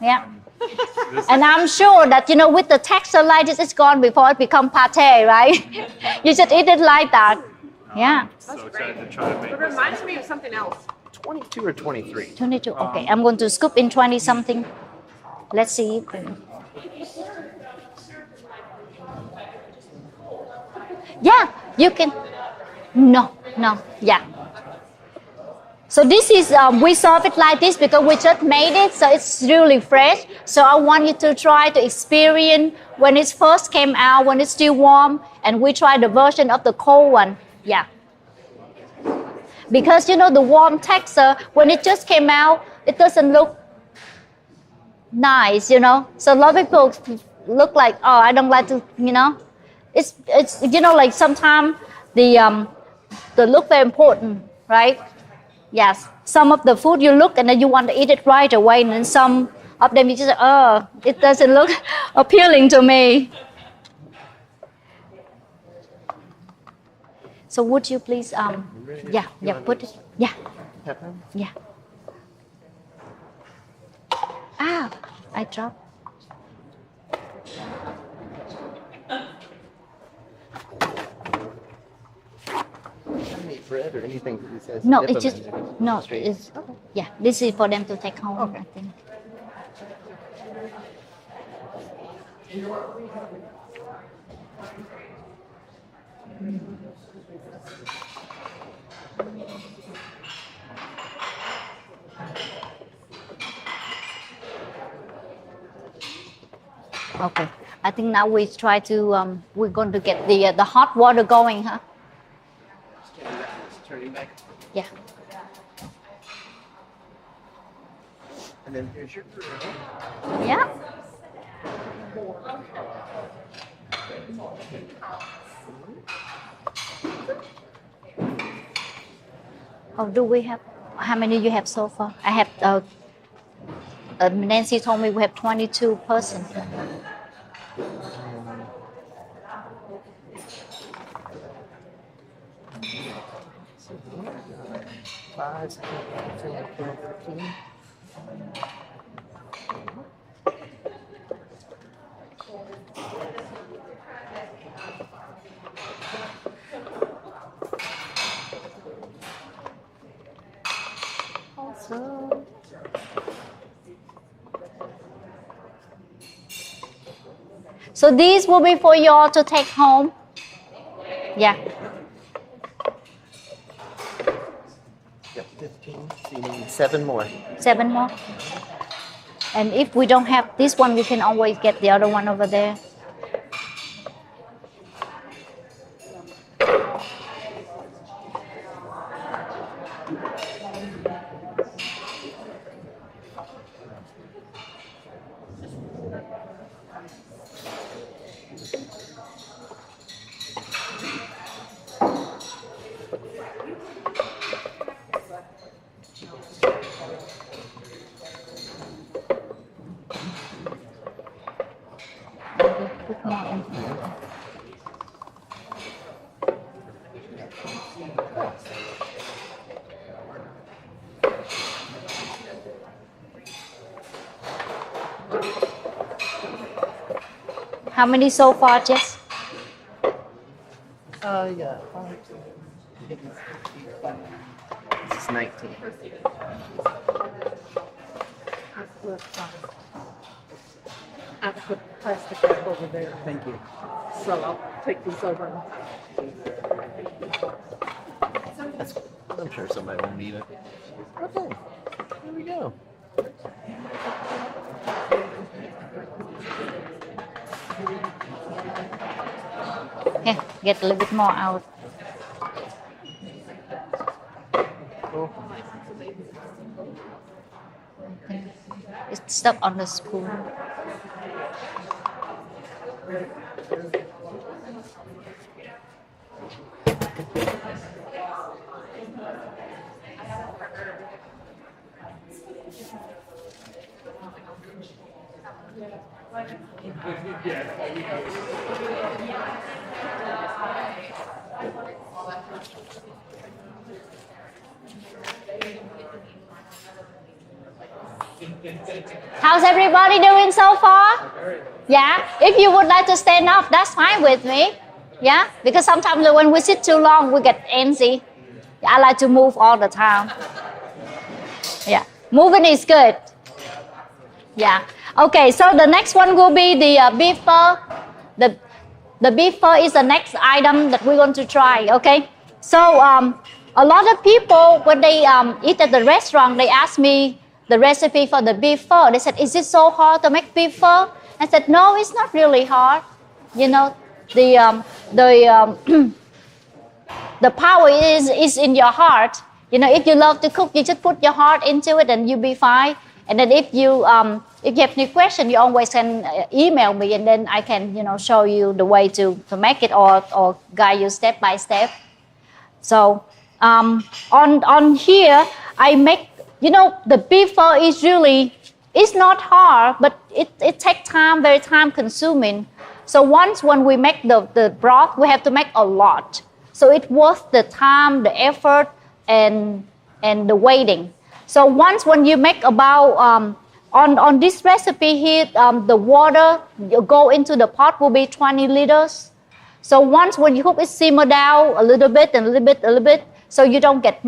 Yeah. And I'm sure that with the texture like this, it's gone before it become pate, right? You just eat it like that. Yeah. So excited to try to make It this. reminds me of something else. 22 or 23? 22. Okay, I'm going to scoop in 20 something. Let's see. Yeah, you can. No, yeah. So this is, we serve it like this because we just made it, so it's really fresh. So I want you to try to experience when it first came out, when it's still warm, and we try the version of the cold one. Yeah. Because the warm texture, when it just came out, it doesn't look nice, So a lot of people look like, oh, I don't like to, It's like sometimes the look very important, right? Yes. Some of the food you look and then you want to eat it right away, and then some of them you just say, it doesn't look appealing to me. So would you please, put it, Pepper? yeah. I dropped. Any bread or anything that these guys No, dip it's them just, in? no, Straight? it's, yeah, this is for them to take home, I think. Okay, I think now we try to, we're going to get the hot water going, huh? Turning back. Yeah. And then here's your grill. Yeah. Oh, do we have, how many you have so far? I have, Nancy told me we have 22 persons. Five, 6, 7, 8, 9, 10, 13. Awesome. So these will be for you all to take home. Yeah. Yep, 15. So you need 7 more. 7 more. And if we don't have this one, we can always get the other one over there. Put more in. How many so far, Jess? Yeah. 5, 6, 8, this is 19. I put plastic back over there, Thank you. so I'll take these over. I'm sure somebody will need it. Okay. Here we go. Here, get a little bit more out. Cool. It's stuck on the spoon. How's everybody doing so far? Yeah? If you would like to stand up, that's fine with me. Yeah? Because sometimes when we sit too long, we get antsy. I like to move all the time. Yeah. Moving is good. Yeah. Okay, so the next one will be the beef pho. The beef pho is the next item that we're going to try, okay? So a lot of people, when they eat at the restaurant, they ask me the recipe for the beef pho. They said, is it so hard to make beef pho? I said, no, it's not really hard. You know, the power is in your heart. You know, if you love to cook, you just put your heart into it and you'll be fine. And then if you have any question, you always can email me, and then I can, you know, show you the way to make it or guide you step by step. So on here, I make, you know, the beef pho is really, it's not hard, but it takes time, very time consuming. So once when we make the broth, we have to make a lot. So it's worth the time, the effort, and the waiting. So once when you make about, on this recipe here, the water you go into the pot will be 20 liters. So once when you cook it, simmer down a little bit and a little bit, so you don't get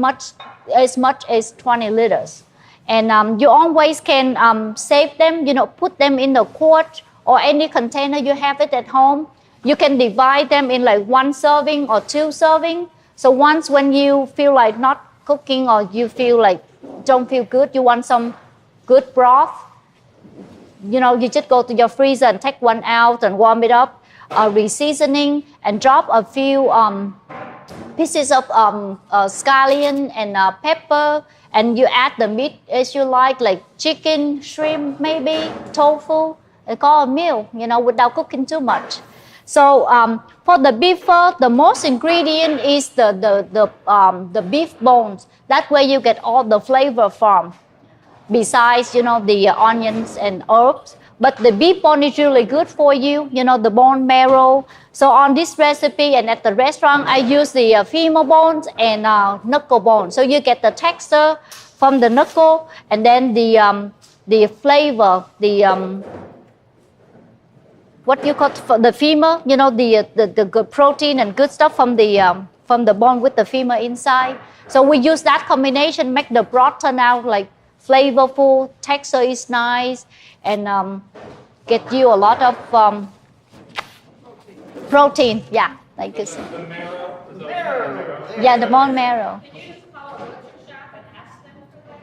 as much as 20 liters. And you always can save them, you know, put them in the quart or any container you have it at home. You can divide them in like 1 serving or 2 serving. So once when you feel like not cooking or you feel like don't feel good, you want some good broth, you know, you just go to your freezer and take one out and warm it up, re-seasoning, and drop a few pieces of scallion and pepper, and you add the meat as you like chicken, shrimp, maybe tofu, and call a meal, you know, without cooking too much. So for the beef, the most ingredient is the beef bones. That way you get all the flavor from. Besides, the onions and herbs. But the beef bone is really good for you, the bone marrow. So on this recipe and at the restaurant, I use the femur bones and knuckle bone. So you get the texture from the knuckle and then the flavor, what you call the femur, the good protein and good stuff from the bone with the femur inside. So we use that combination, make the broth turn out like flavorful, texture is nice, and get you a lot of protein. Yeah, like this. The marrow? Is that marrow? Yeah, the bone marrow. Can you just call the butcher shop and ask them for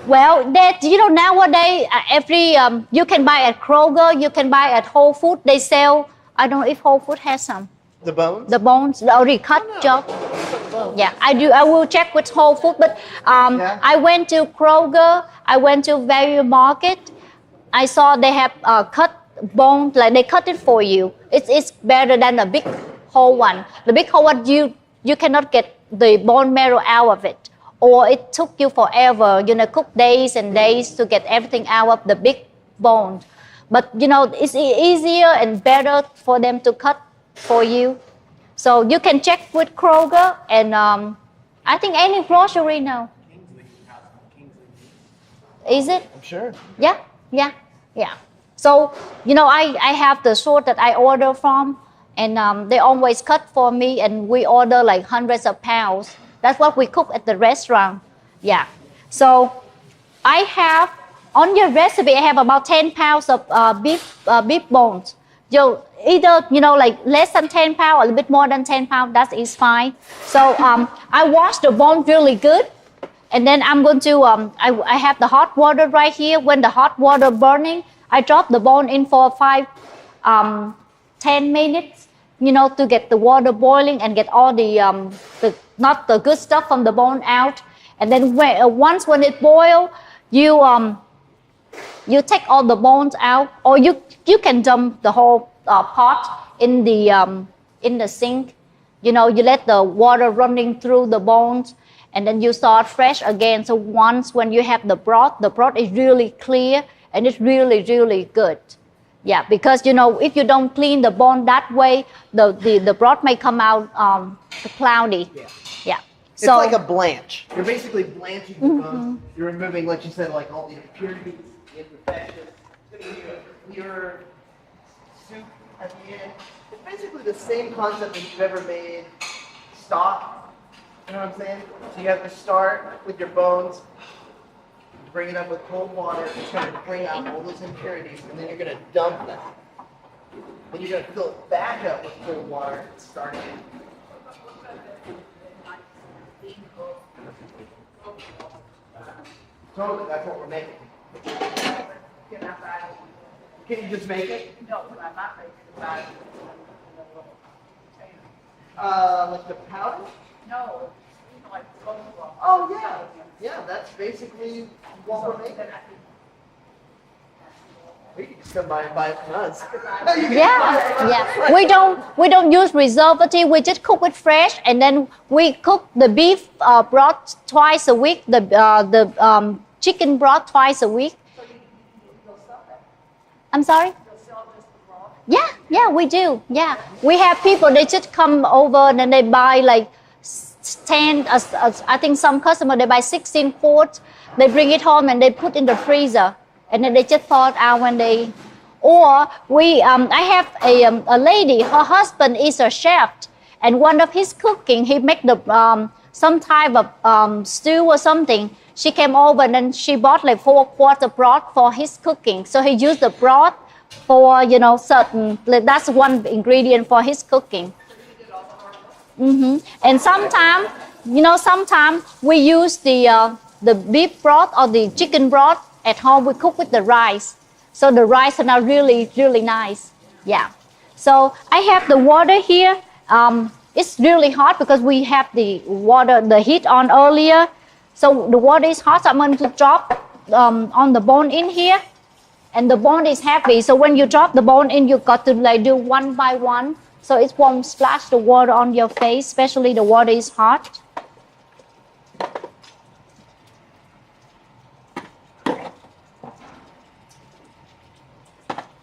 that? Well, that nowadays you can buy at Kroger, you can buy at Whole Foods. They sell. I don't know if Whole Foods has some. The bones? The bones, the already cut job. Yeah, I do. I will check with Whole Foods, but I went to Kroger. I went to Value Market. I saw they have cut bone, like they cut it for you. It's better than the big whole one. The big whole one, you cannot get the bone marrow out of it, or it took you forever. Cook days and days to get everything out of the big bone. But it's easier and better for them to cut for you. So you can check with Kroger and I think any grocery now. Is it? I'm sure. Yeah. So, I have the store that I order from and they always cut for me and we order like hundreds of pounds. That's what we cook at the restaurant. Yeah. So I have, on your recipe, I have about 10 pounds of beef bones. Either, like less than 10 pounds or a little bit more than 10 pounds, that is fine. So I wash the bone really good. And then I'm going to, I have the hot water right here. When the hot water burning, I drop the bone in for 10 minutes, to get the water boiling and get all not the good stuff from the bone out. And then when it boils, you take all the bones out, or you can dump the whole pot in the sink. You let the water running through the bones, and then you start fresh again. So when you have the broth is really clear and it's really, really good. Yeah, because if you don't clean the bone that way, the broth may come out cloudy. Yeah. It's like a blanch. You're basically blanching the bones. You're removing, like you said, like all the impurities, the imperfections. It's going to give you a clearer soup at the end. It's basically the same concept as you've ever made stock. You know what I'm saying? So you have to start with your bones, bring it up with cold water. It's going to bring out all those impurities, and then you're going to dump them. Then you're going to fill it back up with cold water and start again. Totally, that's what we're making. Can you just make it? No, I'm not making it. Like the powder? No, like coleslaw. Oh yeah, yeah. That's basically what we're making. We can just come by and buy it from us. Yeah. We don't use preservative. We just cook it fresh, and then we cook the beef broth twice a week. The chicken broth twice a week. I'm sorry. Yeah, we do. Yeah, we have people. They just come over and then they buy like 10. I think some customer they buy 16 quarts. They bring it home and they put in the freezer, and then they just thaw it out when they. Or I have a lady. Her husband is a chef, and one of his cooking, he make the some type of stew or something. She came over and then she bought like 4 quarts of broth for his cooking. So he used the broth for certain. That's one ingredient for his cooking. And sometimes we use the beef broth or the chicken broth at home. We cook with the rice, so the rice are now really, really nice. Yeah. So I have the water here. It's really hot because we have the heat on earlier. So the water is hot. So I'm going to drop on the bone in here. and the bone is heavy. So when you drop the bone in, you got to like do one by one, so it won't splash the water on your face, especially the water is hot.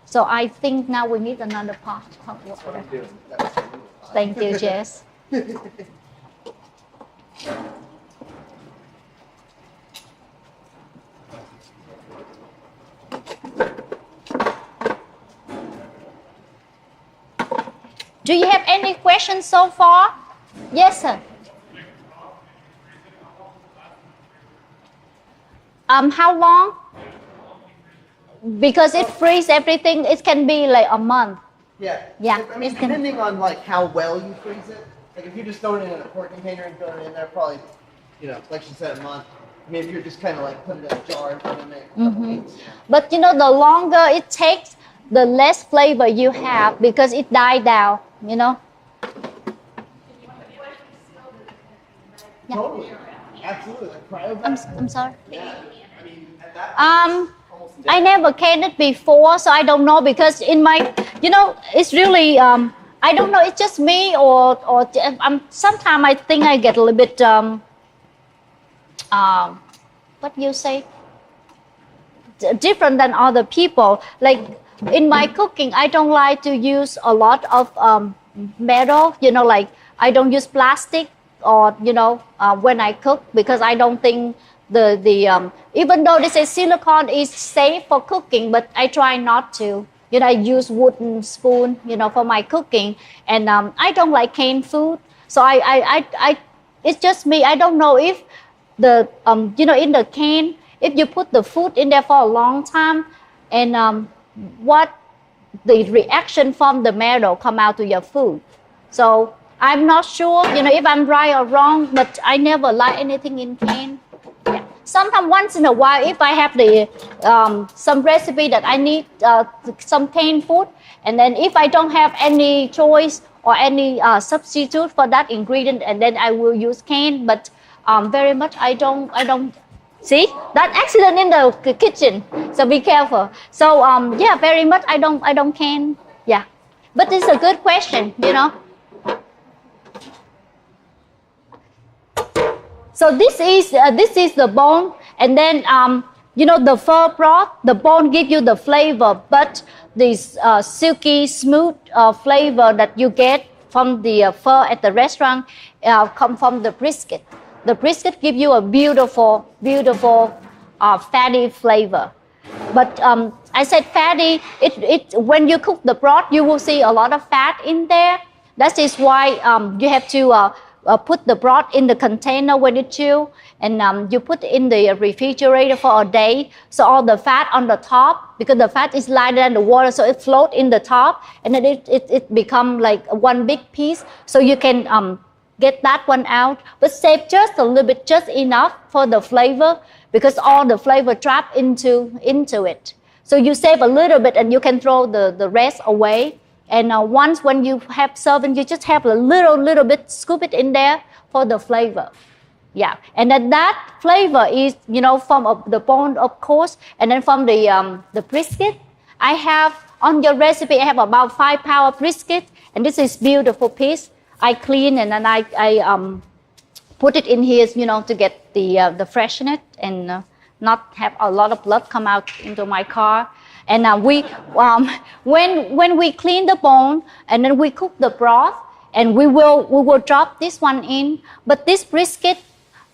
So I think now we need another pot of water. Thank you, Jess. Do you have any questions so far? Yes, sir. How long? Because it freezes everything, it can be like a month. Yeah. Yeah, I mean, it's gonna- depending on like how well you freeze it. Like if you just throw it in a quart container and throw it in there, probably, like she said, a month. I mean, if you're just kind of like putting it in a jar and putting it in there a couple weeks. But the longer it takes, the less flavor you have because it dies down, Yeah. Totally. Absolutely. Like cryovac. I'm sorry. Yeah. I mean, at that almost I never canned it before, so I don't know because in my, it's really, I don't know, it's just me or sometimes I think I get a little bit, what you say, different than other people. Like in my cooking, I don't like to use a lot of metal, like I don't use plastic or, when I cook because I don't think even though they say silicone is safe for cooking, but I try not to. I use wooden spoon, for my cooking, and I don't like canned food. So I it's just me. I don't know if the in the can, if you put the food in there for a long time, and what the reaction from the metal come out to your food. So I'm not sure, if I'm right or wrong, but I never like anything in can. Yeah. Sometimes once in a while, if I have some recipe that I need some canned food, and then if I don't have any choice or any substitute for that ingredient, and then I will use canned. But very much I don't. See that accident in the kitchen, so be careful. So yeah, very much I don't can. Yeah, but it's a good question, So this is the bone, and then the fur broth. The bone gives you the flavor, but this silky smooth flavor that you get from the fur at the restaurant come from the brisket. The brisket gives you a beautiful fatty flavor. But I said fatty. It when you cook the broth, you will see a lot of fat in there. That is why you have to put the broth in the container when it chill, and you put in the refrigerator for a day, so all the fat on the top, because the fat is lighter than the water, so it float in the top, and then it become like one big piece, so you can get that one out, but save just a little bit, just enough for the flavor, because all the flavor trap into it. So you save a little bit and you can throw the rest away. And once when you have serving, you just have a little bit, scoop it in there for the flavor. Yeah, and then that flavor is, from the bone, of course, and then from the brisket. I have, on your recipe, I have about 5 pounds of brisket, and this is beautiful piece. I clean and then I put it in here, to get the freshness and not have a lot of blood come out into my car. And when we clean the bone and then we cook the broth, and we will drop this one in. But this brisket,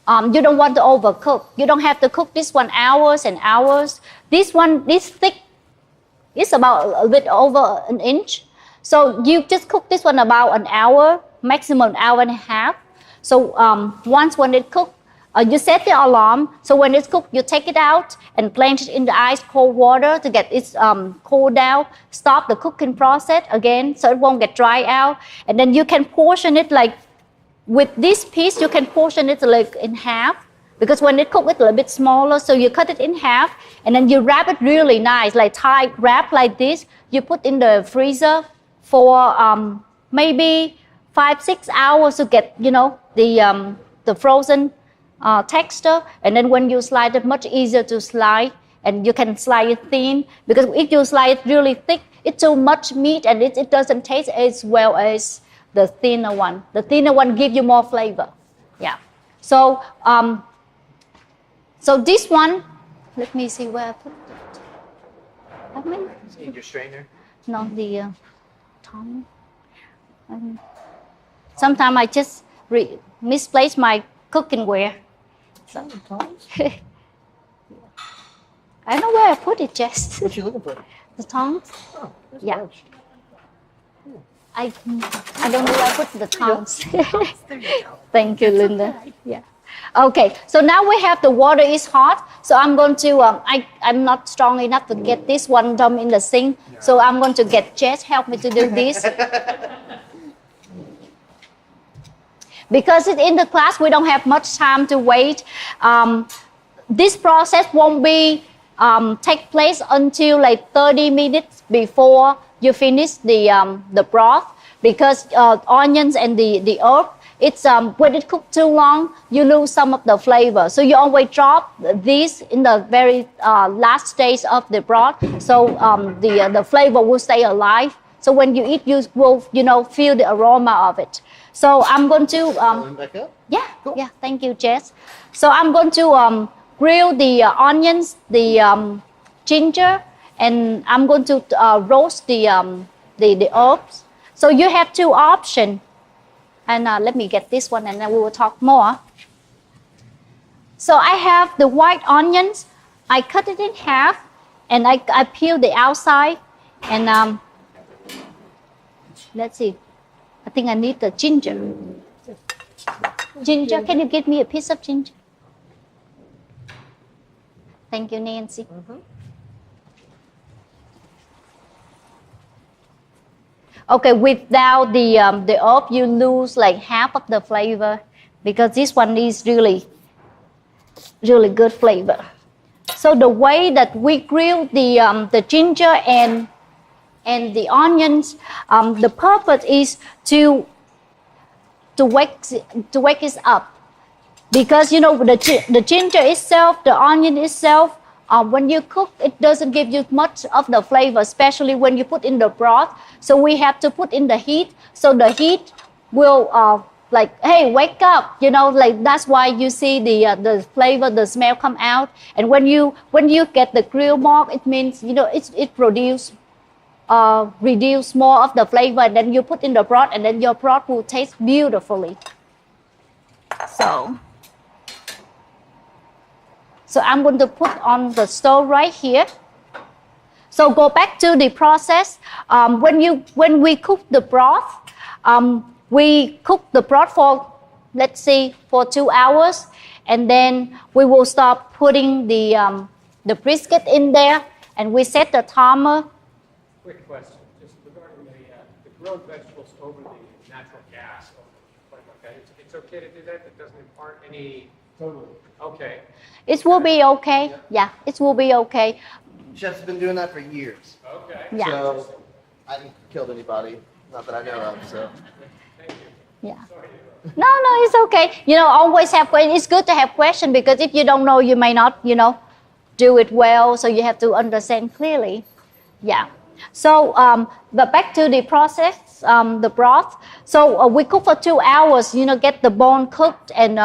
you don't want to overcook. You don't have to cook this one hours and hours. This thick, is about a bit over an inch. So you just cook this one about an hour, maximum an hour and a half. So once when it cooked, you set the alarm. So when it's cooked, you take it out and plunge it in the ice cold water to get it cooled down. Stop the cooking process again, so it won't get dry out. And then you can portion it like with this piece. You can portion it like in half, because when it cooks, it's a little bit smaller. So you cut it in half, and then you wrap it really nice, like tight wrap like this. You put in the freezer for maybe 5-6 hours to get the frozen texture, and then when you slide it, much easier to slide, and you can slice it thin, because if you slice it really thick, it's too much meat and it doesn't taste as well as the thinner one. The thinner one gives you more flavor. Yeah. So so this one, let me see where I put it. I mean, Need your strainer. no, the tongue. Sometimes I just misplace my cooking ware. So. I know where I put it, Jess. What you looking for? The tongs. Oh, that's Yeah. large. I don't know where I put the tongs. Thank you, Linda. Yeah. Okay, so now we have the water is hot. So I'm going to, I'm not strong enough to get this one dumped in the sink. So I'm going to get Jess help me to do this. Because in the class, we don't have much time to wait. This process won't be take place until like 30 minutes before you finish the broth, because onions and the herb, it's when it cooks too long, you lose some of the flavor. So you always drop this in the very last stage of the broth, so the flavor will stay alive. So when you eat, you will feel the aroma of it. So I'm going to Back up. yeah, Cool. yeah. Thank you, Jess. So I'm going to grill the onions, the ginger, and I'm going to roast the herbs. So you have two options. And let me get this one, and then we will talk more. So I have the white onions. I cut it in half, and I peel the outside. And let's see. I think I need the ginger. Ginger, can you give me a piece of ginger? Thank you, Nancy. Okay, without the herb, you lose like half of the flavor, because this one is really good flavor. So the way that we grill the ginger and the onions, the purpose is to wake it up, because the ginger itself, the onion itself, when you cook, it doesn't give you much of the flavor, especially when you put in the broth. So we have to put in the heat, so the heat will like, hey, wake up, like that's why you see the flavor, the smell come out. And when you get the grill mark, it means it reduce more of the flavor, and then you put in the broth, and then your broth will taste beautifully. So I'm going to put on the stove right here. So go back to the process. When we cook the broth, we cook the broth for, let's say, for 2 hours, and then we will start putting the brisket in there, and we set the timer. Quick question, just regarding the grilled vegetables over the natural gas. Okay, it's okay to do that? That doesn't impart any... Totally. Okay. It will be okay. Yeah, it will be okay. Chef's been doing that for years. Okay. Yeah. So I haven't killed anybody, not that I know of. So Thank you. Yeah. No, it's okay. Always have questions. It's good to have questions, because if you don't know, you may not, do it well. So you have to understand clearly. Yeah. So, but back to the process, the broth. So we cook for 2 hours, get the bone cooked and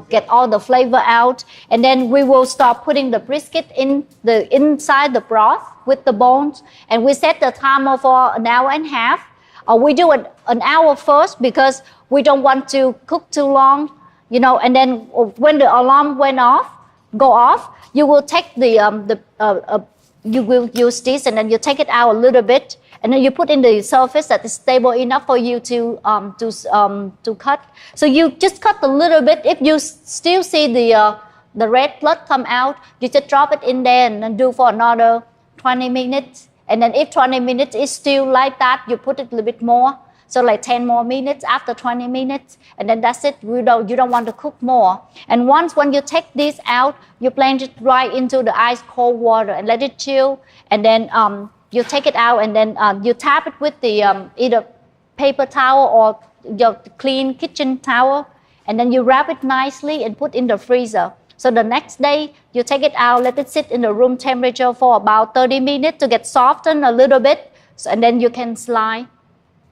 get all the flavor out. And then we will start putting the brisket inside the broth with the bones. And we set the timer for an hour and a half. We do it an hour first, because we don't want to cook too long, and then when the alarm go off, you will take you will use this, and then you take it out a little bit, and then you put in the surface that is stable enough for you to cut. So you just cut a little bit. If you still see the red blood come out, you just drop it in there and then do for another 20 minutes. And then if 20 minutes is still like that, you put it a little bit more. So like 10 more minutes after 20 minutes, and then that's it. You don't want to cook more. And when you take this out, you plunge it right into the ice cold water and let it chill. And then you take it out, and then you tap it with the either paper towel or your clean kitchen towel. And then you wrap it nicely and put in the freezer So the next day, you take it out, let it sit in the room temperature for about 30 minutes to get softened a little bit, and then you can slice.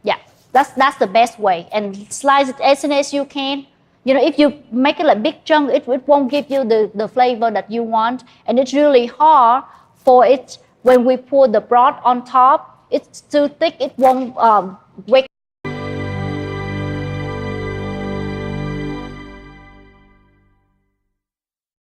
Yeah, that's the best way. And slice it as soon as you can. You know, if you make it like big chunk, it won't give you the flavor that you want. And it's really hard for it when we pour the broth on top. It's too thick, it won't wake